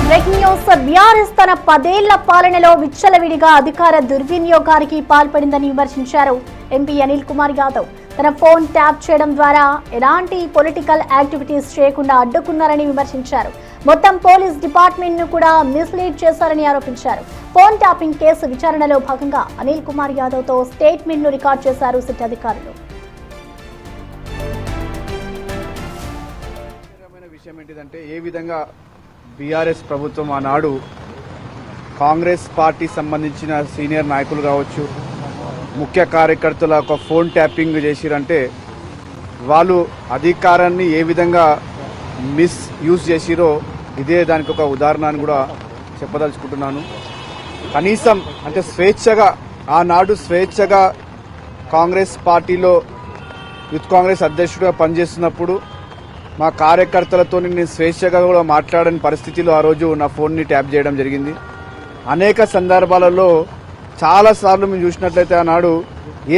Breaking news. BRS తన 10 ఏళ్ల పాలనలో విచ్చలవిడిగా అధికార దుర్వినియోగానికి పాల్పడిందని విమర్శించారు ఎంపీ అనిల్ కుమార్ యాదవ్. తన ఫోన్ ట్యాప్ చేయడం ద్వారా ఎలాంటి పొలిటికల్ యాక్టివిటీస్ చేయకుండా అడ్డుకున్నారని విమర్శించారు. మొత్తం పోలీస్ డిపార్ట్మెంట్ ను కూడా మిస్లీడ్ చేశారని ఆరోపించారు. ఫోన్ ట్యాపింగ్ కేసు విచారణలో భాగంగా అనిల్ కుమార్ యాదవ్ తో స్టేట్మెంట్ ను రికార్డ్ చేశారు సిట్ అధికారులు. విషయం ఏంటిదంటే ఏ విధంగా బీఆర్ఎస్ ప్రభుత్వం ఆనాడు కాంగ్రెస్ పార్టీ సంబంధించిన సీనియర్ నాయకులు కావచ్చు, ముఖ్య కార్యకర్తల ఒక ఫోన్ ట్యాపింగ్ చేసిరంటే వాళ్ళు అధికారాన్ని ఏ విధంగా మిస్యూజ్ చేసిరో ఇదే దానికి ఒక ఉదాహరణ అని కూడా చెప్పదలుచుకుంటున్నాను. కనీసం అంటే ఆనాడు స్వేచ్ఛగా కాంగ్రెస్ పార్టీలో యూత్ కాంగ్రెస్ అధ్యక్షుడిగా పనిచేస్తున్నప్పుడు మా కార్యకర్తలతో నేను స్వేచ్ఛగా కూడా మాట్లాడని పరిస్థితిలో ఆ రోజు నా ఫోన్ని ట్యాప్ చేయడం జరిగింది. అనేక సందర్భాలలో చాలాసార్లు మేము చూసినట్లయితే ఆనాడు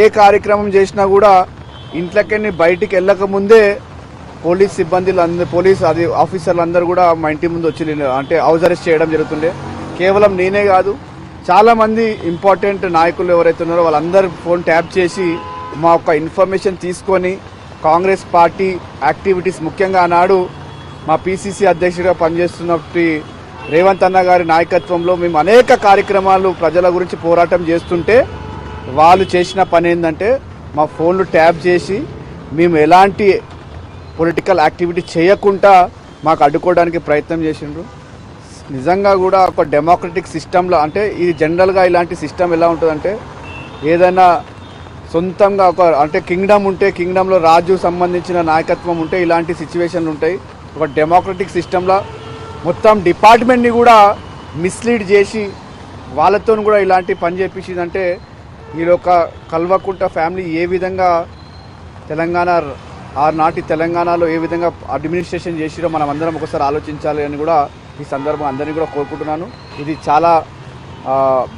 ఏ కార్యక్రమం చేసినా కూడా ఇంట్లోకి బయటికి వెళ్ళకముందే పోలీస్ సిబ్బందులు పోలీస్ ఆఫీసర్లు అందరూ కూడా మా ఇంటి ముందు వచ్చి అంటే హౌస్ అరెస్ట్ చేయడం జరుగుతుండే. కేవలం నేనే కాదు, చాలామంది ఇంపార్టెంట్ నాయకులు ఎవరైతే ఉన్నారో వాళ్ళందరూ ఫోన్ ట్యాప్ చేసి మా యొక్క ఇన్ఫర్మేషన్ తీసుకొని కాంగ్రెస్ పార్టీ యాక్టివిటీస్, ముఖ్యంగా ఆనాడు మా పీసీసీ అధ్యక్షుడిగా పనిచేస్తున్నప్పుడు రేవంత్ అన్న గారి నాయకత్వంలో మేము అనేక కార్యక్రమాలు ప్రజల గురించి పోరాటం చేస్తుంటే వాళ్ళు చేసిన పని ఏంటంటే మా ఫోన్లు ట్యాప్ చేసి మేము ఎలాంటి పొలిటికల్ యాక్టివిటీ చేయకుండా మాకు అడ్డుకోవడానికి ప్రయత్నం చేసిండ్రు. నిజంగా కూడా ఒక డెమోక్రటిక్ సిస్టంలో అంటే ఇది జనరల్గా ఇలాంటి సిస్టమ్ ఎలా ఉంటుందంటే ఏదైనా సొంతంగా అంటే కింగ్డమ్ ఉంటే కింగ్డమ్లో రాజు సంబంధించిన నాయకత్వం ఉంటే ఇలాంటి సిచ్యువేషన్లు ఉంటాయి. ఒక డెమోక్రటిక్ సిస్టంలో మొత్తం డిపార్ట్మెంట్ని కూడా మిస్లీడ్ చేసి వాళ్ళతో కూడా ఇలాంటి పని చేపించిందంటే వీళ్ళొక కల్వకుంట ఫ్యామిలీ ఏ విధంగా ఆనాటి తెలంగాణలో ఏ విధంగా అడ్మినిస్ట్రేషన్ చేసిరో మనం అందరం ఒకసారి ఆలోచించాలి అని కూడా ఈ సందర్భం అందరినీ కూడా కోరుకుంటున్నాను. ఇది చాలా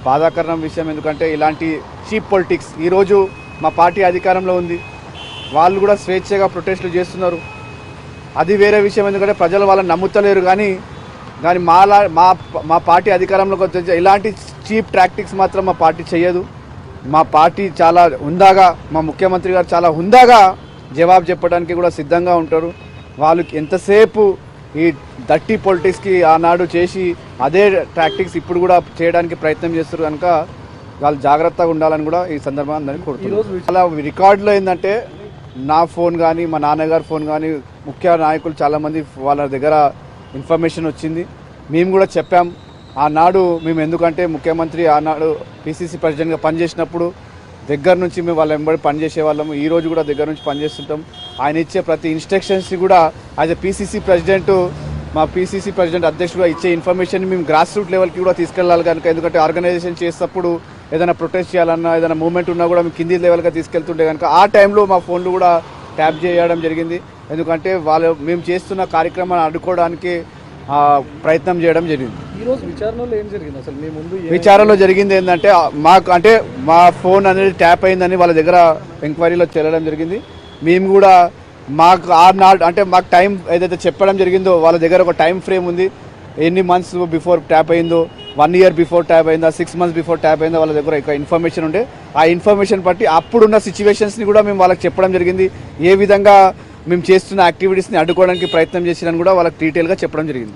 బాధాకరం విషయం. ఎందుకంటే ఇలాంటి చీప్ పొలిటిక్స్ ఈరోజు మా పార్టీ అధికారంలో ఉంది, వాళ్ళు కూడా స్వేచ్ఛగా ప్రొటెస్టులు చేస్తున్నారు, అది వేరే విషయం. ఎందుకంటే ప్రజలు వాళ్ళని నమ్ముతలేరు. కానీ మా పార్టీ అధికారంలోకి వచ్చే ఇలాంటి చీప్ టాక్టిక్స్ మాత్రం మా పార్టీ చేయదు. మా పార్టీ చాలా హుందాగా, మా ముఖ్యమంత్రి గారు చాలా హుందాగా జవాబు చెప్పడానికి కూడా సిద్ధంగా ఉంటారు. వాళ్ళు ఎంతసేపు ఈ దట్టి పొలిటిక్స్కి ఆనాడు చేసి అదే టాక్టిక్స్ ఇప్పుడు కూడా చేయడానికి ప్రయత్నం చేస్తారు. కనుక వాళ్ళు జాగ్రత్తగా ఉండాలని కూడా ఈ సందర్భంగా అందరినీ కోరుతున్నారు. అలా రికార్డులో ఏంటంటే నా ఫోన్ కానీ మా నాన్నగారి ఫోన్ కానీ ముఖ్య నాయకులు చాలామంది వాళ్ళ దగ్గర ఇన్ఫర్మేషన్ వచ్చింది. మేము కూడా చెప్పాం ఆనాడు. మేము ఎందుకంటే ముఖ్యమంత్రి ఆనాడు పీసీసీ ప్రెసిడెంట్గా పనిచేసినప్పుడు దగ్గర నుంచి మేము వాళ్ళ వెంబడి పనిచేసే వాళ్ళము. ఈ రోజు కూడా దగ్గర నుంచి పనిచేస్తుంటాం. ఆయన ఇచ్చే ప్రతి ఇన్స్ట్రక్షన్స్ని కూడా యాజ్ ఎ పీసీసీ ప్రెసిడెంట్, మా పీసీసీ ప్రెసిడెంట్ అధ్యక్షుడుగా ఇచ్చే ఇన్ఫర్మేషన్ మేము గ్రాస్ రూట్ లెవెల్కి కూడా తీసుకెళ్ళాలి. కనుక ఎందుకంటే ఆర్గనైజేషన్ చేసేటప్పుడు ఏదైనా ప్రొటెస్ట్ చేయాలన్నా ఏదైనా మూవ్మెంట్ ఉన్నా కూడా మేము కింది లెవెల్గా తీసుకెళ్తుంటే కనుక ఆ టైంలో మా ఫోన్లు కూడా ట్యాప్ చేయడం జరిగింది. ఎందుకంటే మేము చేస్తున్న కార్యక్రమాన్ని అడ్డుకోవడానికి ప్రయత్నం చేయడం జరిగింది. ఈరోజు విచారణలో ఏం జరిగింది అసలు? మీ ముందు విచారణలో జరిగింది ఏంటంటే మా ఫోన్ అనేది ట్యాప్ అయిందని వాళ్ళ దగ్గర ఎంక్వైరీలో తేలడం జరిగింది. మేము కూడా మాకు మాకు టైం ఏదైతే చెప్పడం జరిగిందో వాళ్ళ దగ్గర ఒక టైం ఫ్రేమ్ ఉంది. ఎన్ని మంత్స్ బిఫోర్ ట్యాప్ అయిందో, 1 year బిఫోర్ ట్యాప్ అయిందా, 6 months బిఫోర్ ట్యాప్ అయిందో వాళ్ళ దగ్గర ఒక ఇన్ఫర్మేషన్ ఉండే. ఆ ఇన్ఫర్మేషన్ బట్టి అప్పుడున్న సిచ్యువేషన్స్ని కూడా మేము వాళ్ళకి చెప్పడం జరిగింది. ఏ విధంగా మేము చేస్తున్న యాక్టివిటీస్ని అడ్డుకోవడానికి ప్రయత్నం చేసినని కూడా వాళ్ళకి డీటెయిల్గా చెప్పడం జరిగింది.